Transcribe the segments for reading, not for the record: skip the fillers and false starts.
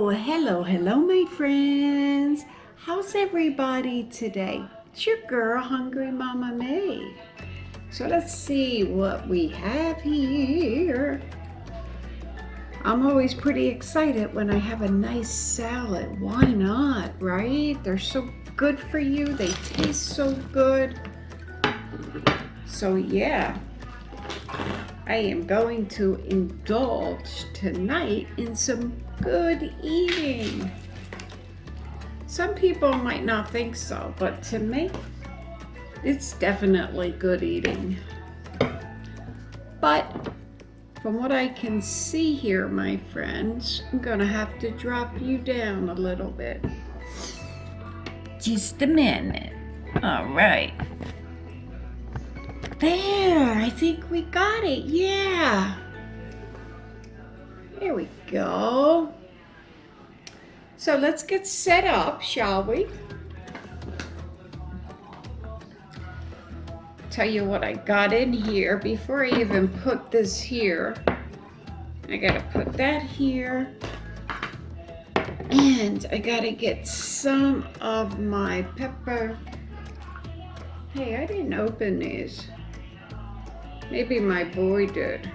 Hello, my friends. How's everybody today? It's your girl, Hungry Mama May. So let's see what we have here. I'm always pretty excited when I have a nice salad. Why not, right? They're so good for you. They taste so good. So yeah, I am going to indulge tonight in some good eating. Some people might not think so, but to me, it's definitely good eating. But from what I can see here, my friends, I'm gonna have to drop you down a little bit. Just a minute. All right. There, I think we got it, yeah. There we go. So let's get set up, shall we? Tell you what I got in here before I even put this here. I gotta put that here. And I gotta get some of my pepper. Hey, I didn't open these. Maybe my boy did.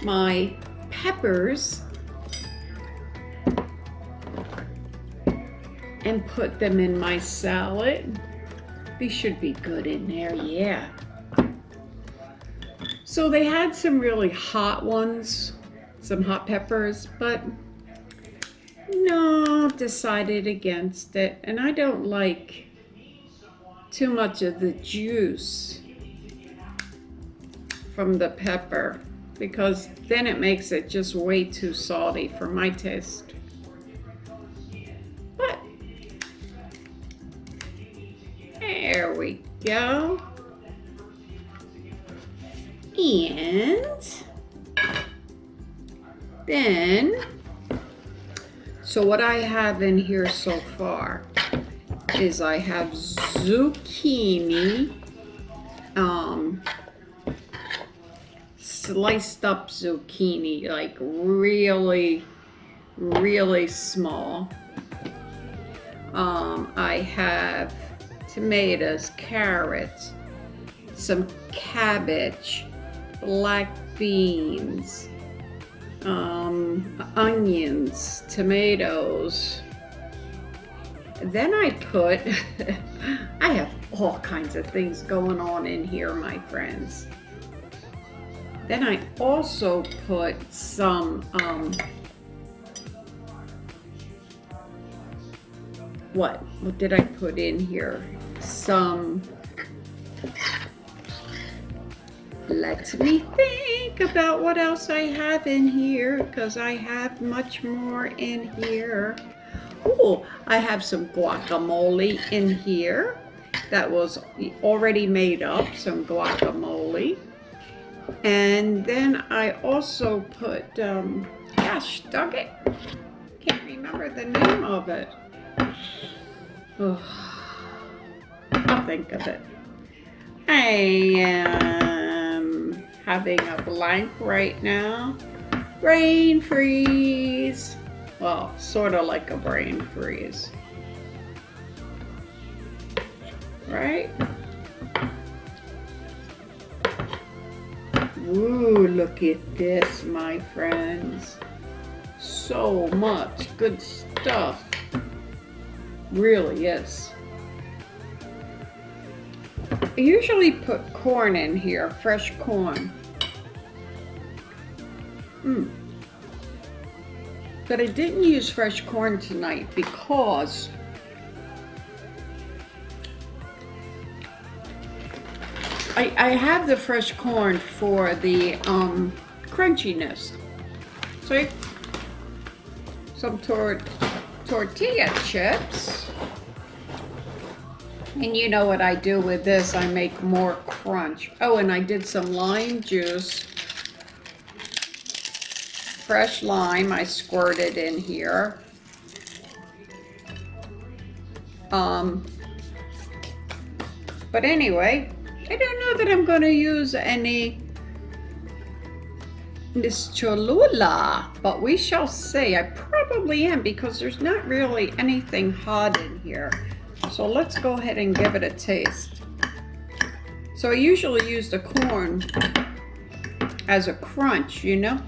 My peppers and put them in my salad. These should be good in there, yeah. So they had some really hot ones, some hot peppers, but no, decided against it. And I don't like too much of the juice from the pepper because then it makes it just way too salty for my taste. But there we go. And then, so what I have in here so far is I have zucchini, sliced up zucchini, like really small. I have tomatoes, carrots, some cabbage, black beans, onions, tomatoes. Then I put, I have all kinds of things going on in here, my friends. Then I also put some, what did I put in here? Some, let me think about what else I have in here, because I have much more in here. Oh, I have some guacamole in here that was already made up, some guacamole. And then I also put, gosh, dug it. Can't remember the name of it. Oh, I'll think of it. I am having a blank right now. Brain freeze. Well, sort of like a brain freeze. Right? Ooh, look at this, my friends. So much good stuff. Really is. I usually put corn in here, fresh corn. But I didn't use fresh corn tonight because I have the fresh corn for the crunchiness. See? Some tortilla chips. And you know what I do with this, I make more crunch. Oh, and I did some lime juice. Fresh lime, I squirted in here. But anyway, I don't know that I'm going to use any Miss Cholula, but we shall see. I probably am because there's not really anything hot in here. So let's go ahead and give it a taste. So I usually use the corn as a crunch, you know?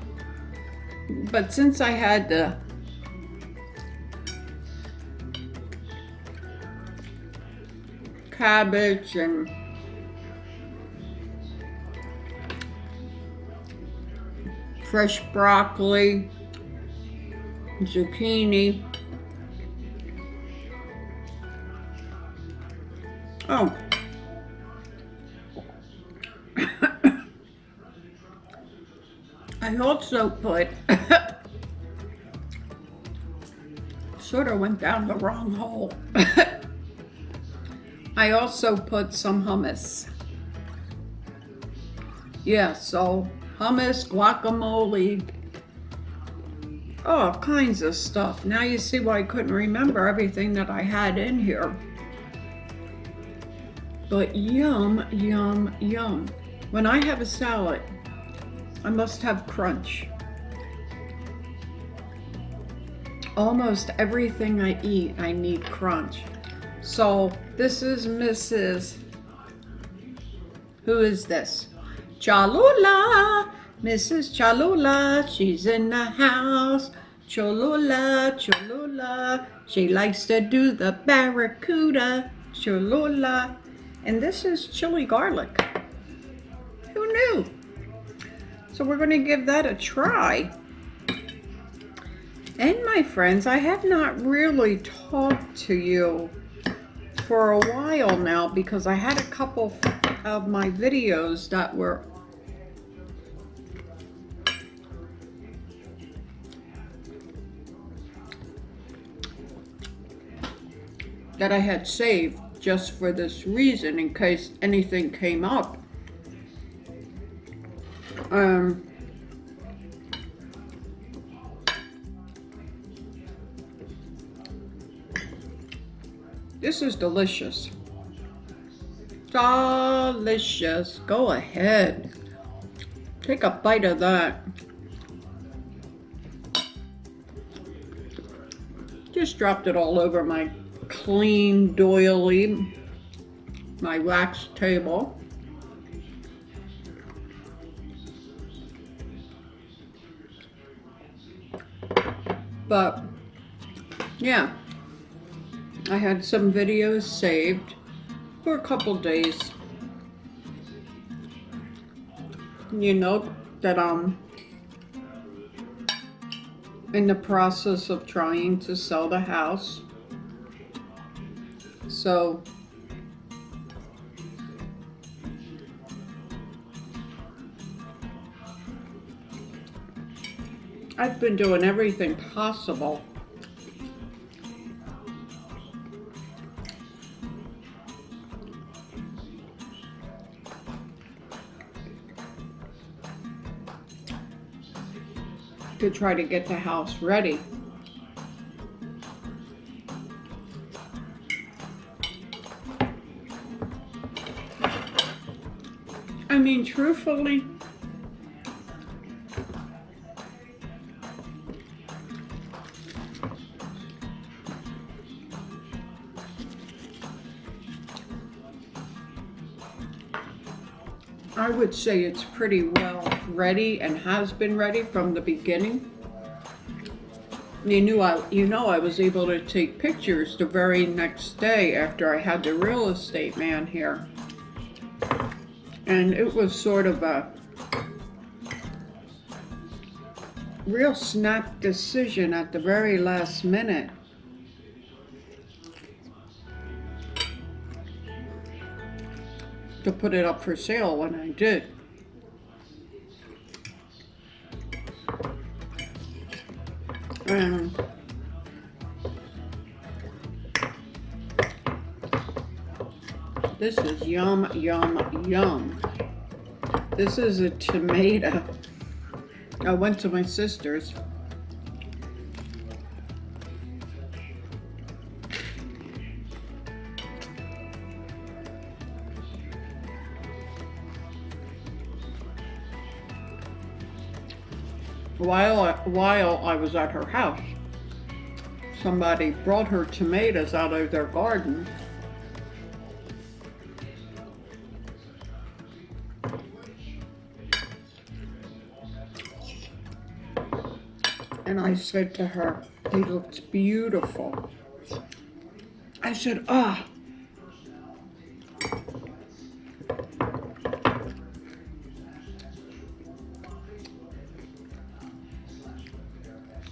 But since I had the cabbage and fresh broccoli, zucchini. Oh. I also put, sort of went down the wrong hole. I also put some hummus. Yeah, so hummus, guacamole, all kinds of stuff. Now you see why I couldn't remember everything that I had in here. But yum, yum, yum. When I have a salad, I must have crunch. Almost everything I eat, I need crunch. So this is Mrs. Who is this? Cholula, Mrs. Cholula, she's in the house. Cholula, Cholula, she likes to do the barracuda. Cholula, and this is chili garlic. Who knew? So we're going to give that a try. And my friends, I have not really talked to you for a while now because I had a couple of my videos that I had saved just for this reason in case anything came up. This is delicious. Delicious. Go ahead. Take a bite of that. Just dropped it all over my clean doily, my wax table. But yeah, I had some videos saved for a couple days. You know that I'm in the process of trying to sell the house. So I've been doing everything possible to try to get the house ready. I mean, truthfully, I would say it's pretty well ready and has been ready from the beginning. You know I was able to take pictures the very next day after I had the real estate man here. And it was sort of a real snap decision at the very last minute. To put it up for sale when I did. And this is yum, yum, yum. This is a tomato. I went to my sister's. while I was at her house, somebody brought her tomatoes out of their garden. And I said to her, they looked beautiful. I said, I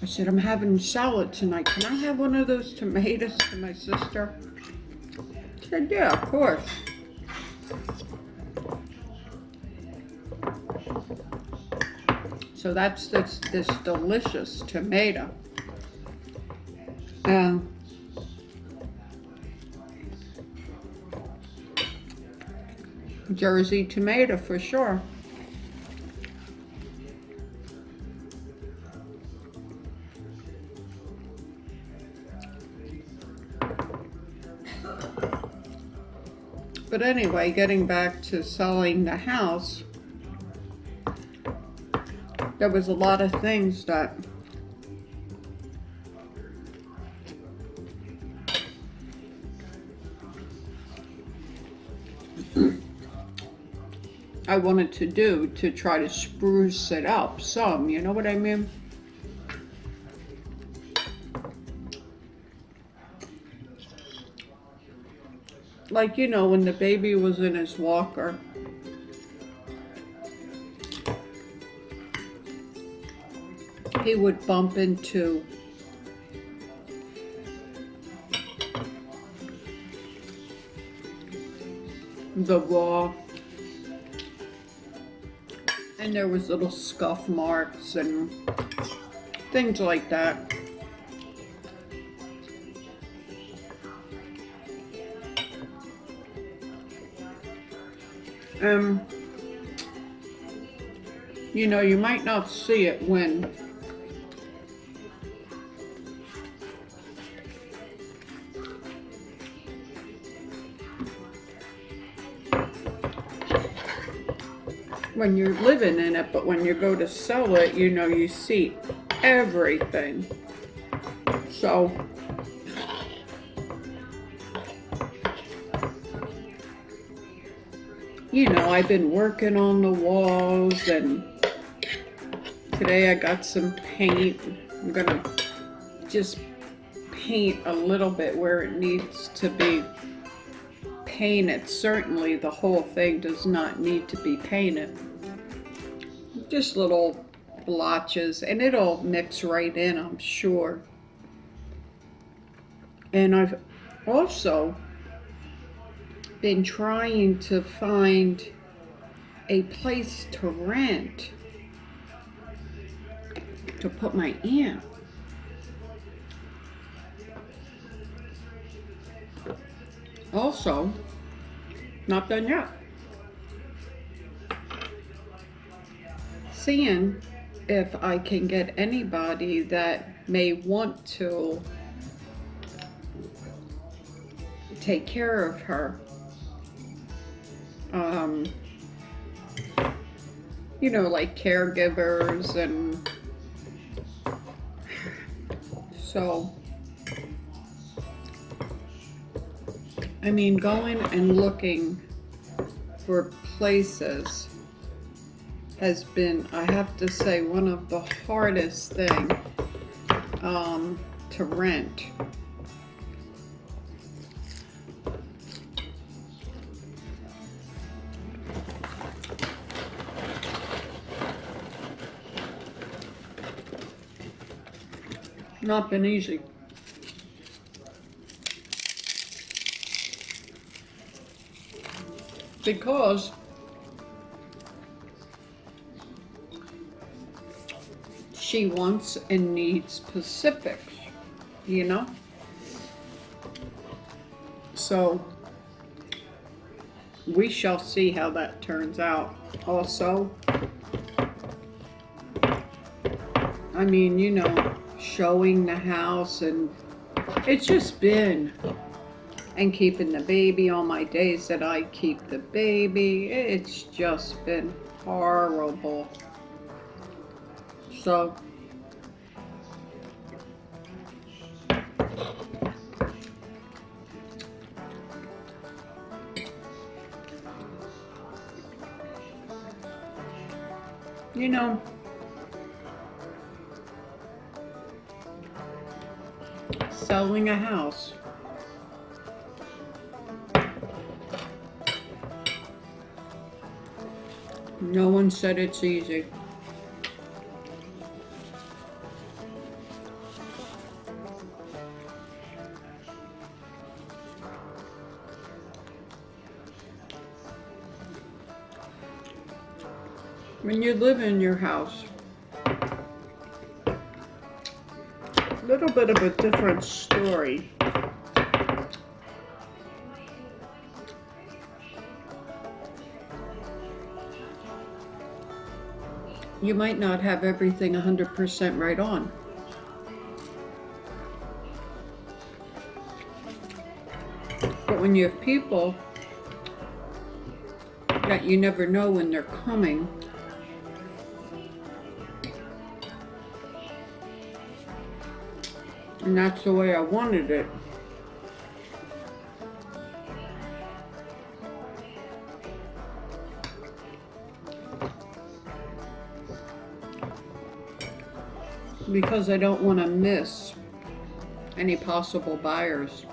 said, I'm having salad tonight. Can I have one of those tomatoes to my sister? She said, yeah, of course. So that's this delicious tomato. Jersey tomato for sure. But anyway, getting back to selling the house, there was a lot of things that I wanted to do to try to spruce it up some, you know what I mean? Like, you know, when the baby was in his walker, he would bump into the wall, and there was little scuff marks and things like that. You know, you might not see it when you're living in it, but when you go to sell it, you know, you see everything. So you know, I've been working on the walls, and today I got some paint. I'm gonna just paint a little bit where it needs to be painted. Certainly the whole thing does not need to be painted. Just little blotches, and it'll mix right in, I'm sure. And I've also been trying to find a place to rent to put my aunt. Also, not done yet. Seeing if I can get anybody that may want to take care of her. You know, like caregivers, and so, I mean, going and looking for places has been, I have to say, one of the hardest things to rent. Not been easy. Because she wants and needs specifics, you know? So we shall see how that turns out. Also, I mean, you know, showing the house, and it's just been, and keeping the baby on my days that I keep the baby, it's just been horrible. So you know, selling a house, no one said it's easy. When you live in your house, a little bit of a different story. You might not have everything 100% right on. But when you have people that you never know when they're coming, and that's the way I wanted it. Because I don't want to miss any possible buyers.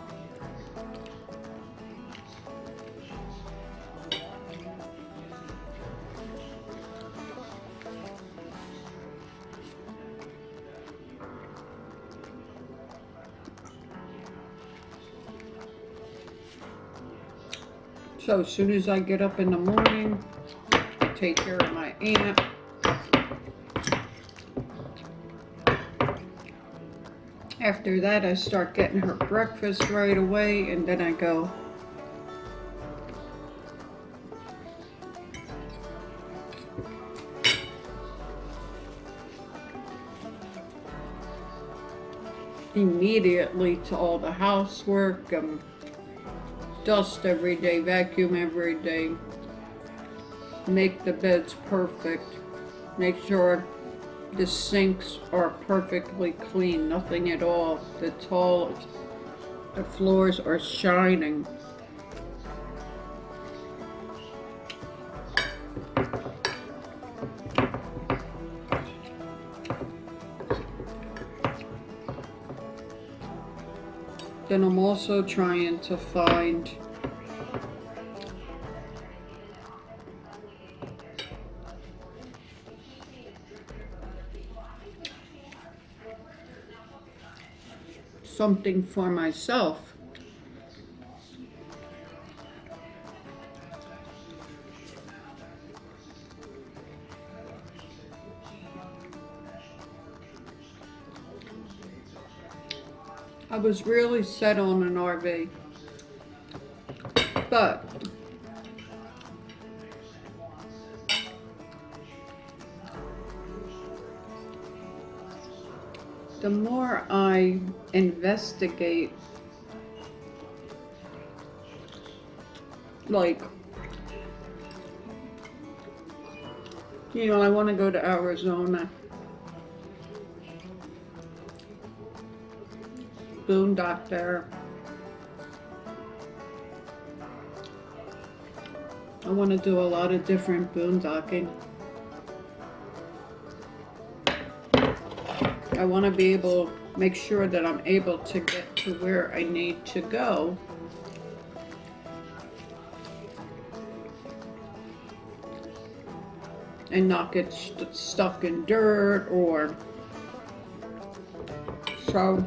So as soon as I get up in the morning, I take care of my aunt. After that, I start getting her breakfast right away, and then I go. Immediately to all the housework, dust every day, vacuum every day, make the beds perfect, make sure the sinks are perfectly clean, nothing at all. The floors are shining. Then I'm also trying to find something for myself. I was really set on an RV, but the more I investigate, like, you know, I want to go to Arizona, boondock there. I want to do a lot of different boondocking. I want to be able to make sure that I'm able to get to where I need to go. And not get stuck in dirt or so.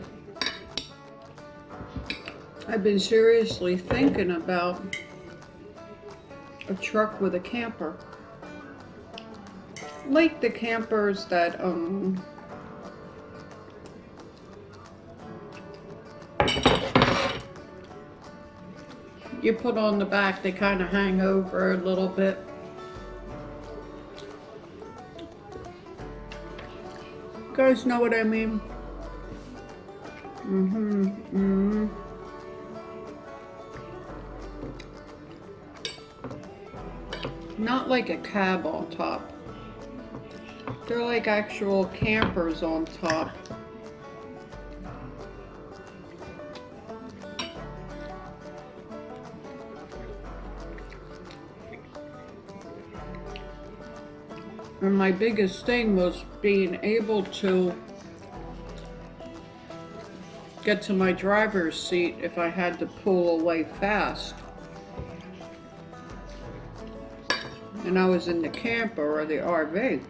I've been seriously thinking about a truck with a camper. Like the campers that you put on the back, they kind of hang over a little bit. You guys know what I mean? Not like a cab on top. They're like actual campers on top. And my biggest thing was being able to get to my driver's seat if I had to pull away fast. And I was in the camper or the RV.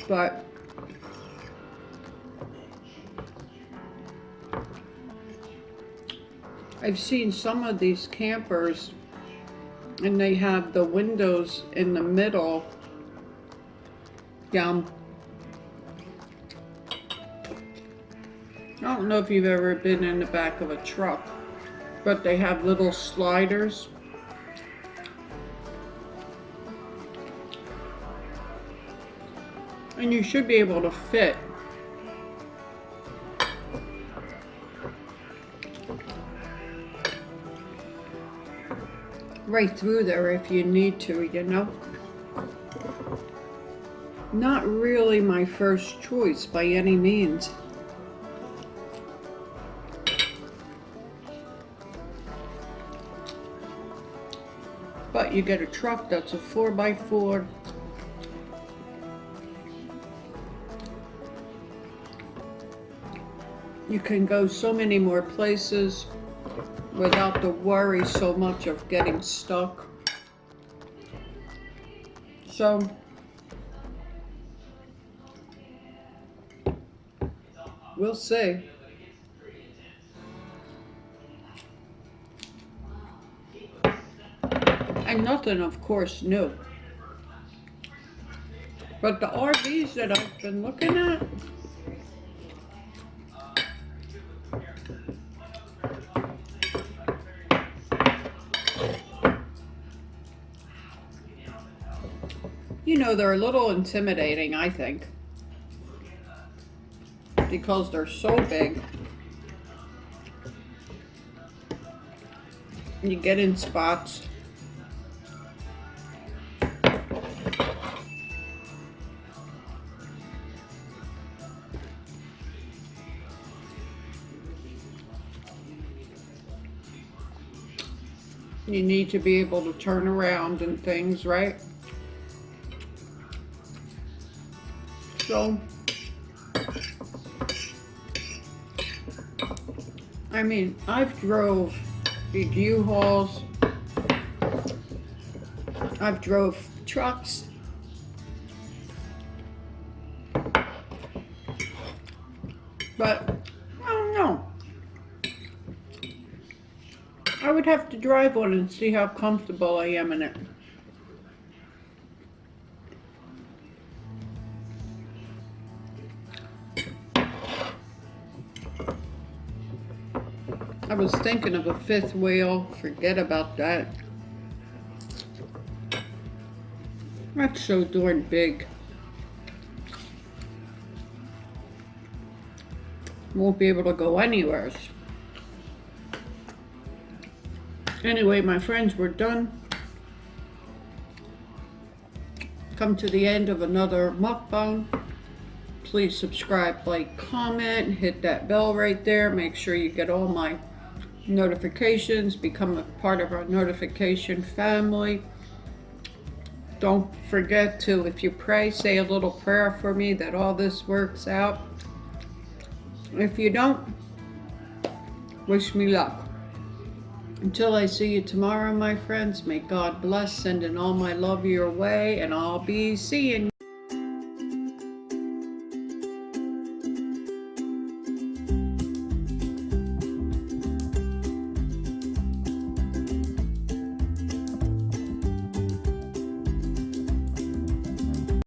But I've seen some of these campers and they have the windows in the middle. I don't know if you've ever been in the back of a truck, but they have little sliders. And you should be able to fit right through there if you need to, you know. Not really my first choice by any means. But you get a truck that's a 4x4. You can go so many more places without the worry so much of getting stuck. So we'll see. And nothing, of course, new. But the RVs that I've been looking at, you know, they're a little intimidating, I think, because they're so big. You get in spots. You need to be able to turn around and things, right? So, I mean, I've drove big U-Hauls, I've drove trucks, but I don't know. I would have to drive one and see how comfortable I am in it. I was thinking of a fifth wheel. Forget about that. That's so darn big. Won't be able to go anywhere. Anyway, my friends, we're done. Come to the end of another mukbang. Please subscribe, like, comment, hit that bell right there. Make sure you get all my notifications. Become a part of our notification family. Don't forget to, if you pray, say a little prayer for me that all this works out. If you don't, wish me luck. Until I see you tomorrow, my friends, may God bless, sending all my love your way, and I'll be seeing you.